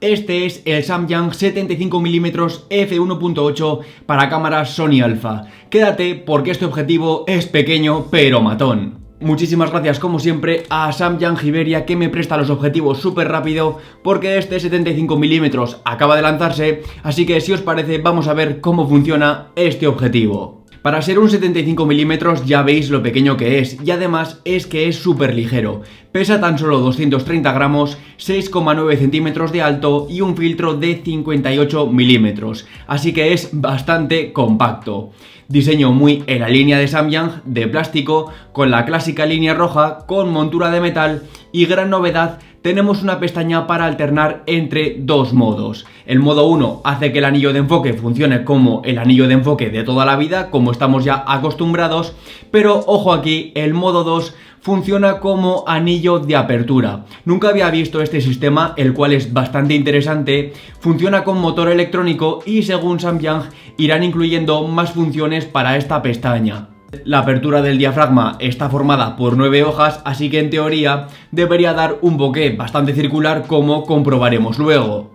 Este es el Samyang 75mm f1.8 para cámaras Sony Alpha. Quédate porque este objetivo es pequeño pero matón. Muchísimas gracias como siempre a Samyang Iberia, que me presta los objetivos súper rápido porque este 75mm acaba de lanzarse, así que si os parece vamos a ver cómo funciona este objetivo. Para ser un 75mm ya veis lo pequeño que es, y además es que es súper ligero. Pesa tan solo 230 gramos, 6,9 centímetros de alto y un filtro de 58 milímetros, así que es bastante compacto. Diseño muy en la línea de Samyang, de plástico, con la clásica línea roja, con montura de metal y gran novedad, tenemos una pestaña para alternar entre dos modos. El modo 1 hace que el anillo de enfoque funcione como el anillo de enfoque de toda la vida, como estamos ya acostumbrados, pero ojo aquí, el modo 2 funciona como anillo de apertura. Nunca había visto este sistema, el cual es bastante interesante. Funciona con motor electrónico y según Samyang irán incluyendo más funciones para esta pestaña. La apertura del diafragma está formada por 9 hojas, así que en teoría debería dar un bokeh bastante circular, como comprobaremos luego.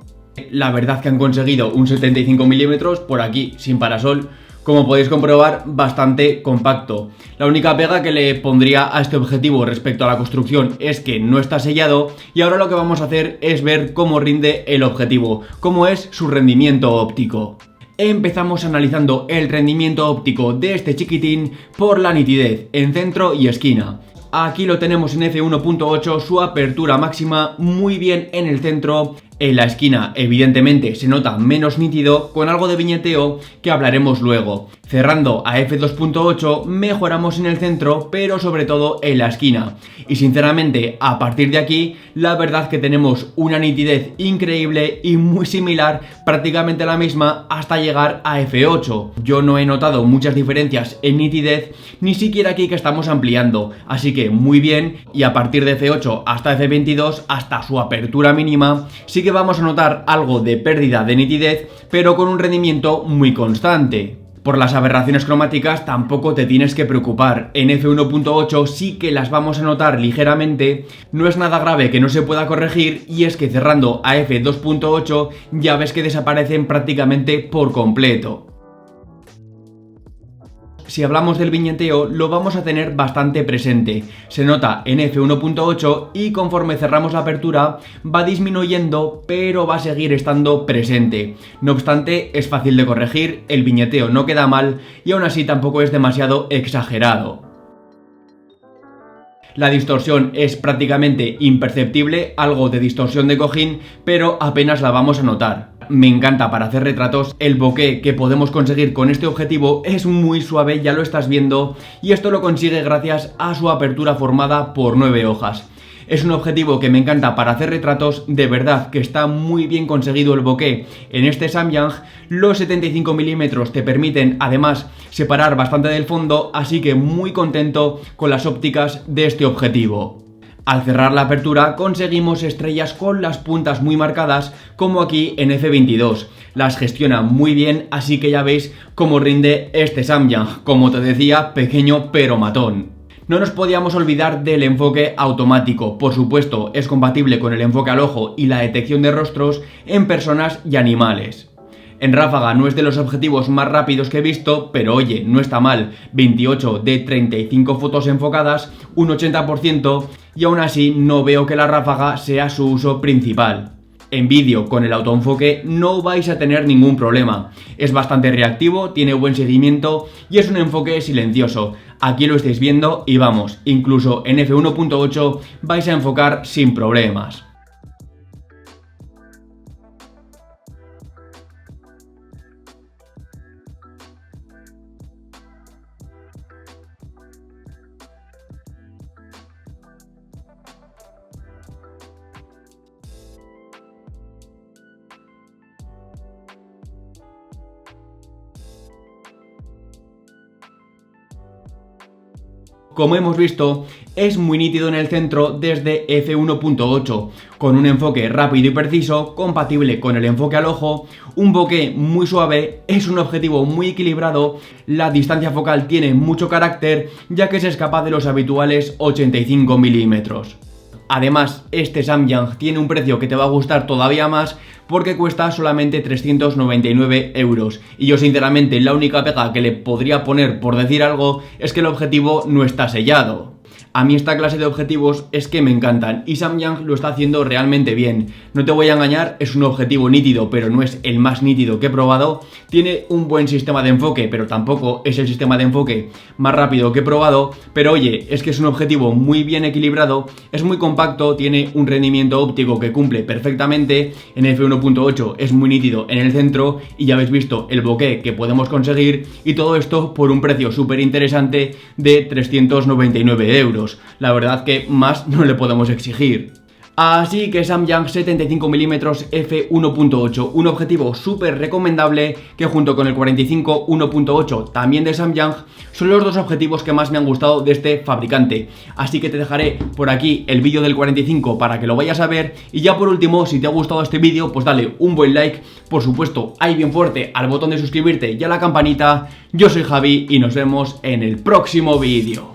La verdad que han conseguido un 75mm por aquí sin parasol, como podéis comprobar, bastante compacto. La única pega que le pondría a este objetivo respecto a la construcción es que no está sellado, y ahora lo que vamos a hacer es ver cómo rinde el objetivo, cómo es su rendimiento óptico. Empezamos analizando el rendimiento óptico de este chiquitín por la nitidez en centro y esquina. Aquí lo tenemos en f1.8, su apertura máxima muy bien en el centro. En la esquina evidentemente se nota menos nítido, con algo de viñeteo que hablaremos luego. Cerrando a f2.8 mejoramos en el centro, pero sobre todo en la esquina. Y sinceramente a partir de aquí la verdad que tenemos una nitidez increíble y muy similar, prácticamente la misma, hasta llegar a f8. Yo no he notado muchas diferencias en nitidez, ni siquiera aquí que estamos ampliando, así que muy bien. Y a partir de f8 hasta f22, hasta su apertura mínima, sí que vamos a notar algo de pérdida de nitidez, pero con un rendimiento muy constante. Por las aberraciones cromáticas tampoco te tienes que preocupar. En f1.8 sí que las vamos a notar ligeramente, no es nada grave que no se pueda corregir, y es que cerrando a f2.8 ya ves que desaparecen prácticamente por completo. Si hablamos del viñeteo, lo vamos a tener bastante presente. Se nota en f1.8 y conforme cerramos la apertura va disminuyendo, pero va a seguir estando presente. No obstante, es fácil de corregir, el viñeteo no queda mal y aún así tampoco es demasiado exagerado. La distorsión es prácticamente imperceptible, algo de distorsión de cojín, pero apenas la vamos a notar. Me encanta para hacer retratos, el bokeh que podemos conseguir con este objetivo es muy suave, ya lo estás viendo, y esto lo consigue gracias a su apertura formada por 9 hojas. Es un objetivo que me encanta para hacer retratos, de verdad que está muy bien conseguido el bokeh en este Samyang. Los 75mm te permiten además separar bastante del fondo, así que muy contento con las ópticas de este objetivo. Al cerrar la apertura conseguimos estrellas con las puntas muy marcadas, como aquí en f22. Las gestiona muy bien, así que ya veis cómo rinde este Samyang. Como te decía, pequeño pero matón. No nos podíamos olvidar del enfoque automático. Por supuesto, es compatible con el enfoque al ojo y la detección de rostros en personas y animales. En ráfaga no es de los objetivos más rápidos que he visto, pero oye, no está mal. 28 de 35 fotos enfocadas, un 80%, y aún así no veo que la ráfaga sea su uso principal. En vídeo con el autoenfoque no vais a tener ningún problema. Es bastante reactivo, tiene buen seguimiento y es un enfoque silencioso. Aquí lo estáis viendo y vamos, incluso en f1.8 vais a enfocar sin problemas. Como hemos visto, es muy nítido en el centro desde f1.8, con un enfoque rápido y preciso, compatible con el enfoque al ojo, un bokeh muy suave, es un objetivo muy equilibrado, la distancia focal tiene mucho carácter, ya que se escapa de los habituales 85 milímetros. Además, este Samyang tiene un precio que te va a gustar todavía más porque cuesta solamente 399 euros. Y yo sinceramente la única pega que le podría poner, por decir algo, es que el objetivo no está sellado. A mí esta clase de objetivos es que me encantan y Samyang lo está haciendo realmente bien. No te voy a engañar, es un objetivo nítido, pero no es el más nítido que he probado. Tiene un buen sistema de enfoque, pero tampoco es el sistema de enfoque más rápido que he probado. Pero oye, es que es un objetivo muy bien equilibrado, es muy compacto, tiene un rendimiento óptico que cumple perfectamente. En f1.8 es muy nítido en el centro y ya habéis visto el bokeh que podemos conseguir, y todo esto por un precio súper interesante de 399 euros. La verdad que más no le podemos exigir. Así que Samyang 75mm f1.8, un objetivo súper recomendable que junto con el 45 1.8 también de Samyang son los dos objetivos que más me han gustado de este fabricante. Así que te dejaré por aquí el vídeo del 45 para que lo vayas a ver, y ya por último, si te ha gustado este vídeo, pues dale un buen like, por supuesto ahí bien fuerte al botón de suscribirte y a la campanita. Yo soy Javi y nos vemos en el próximo vídeo.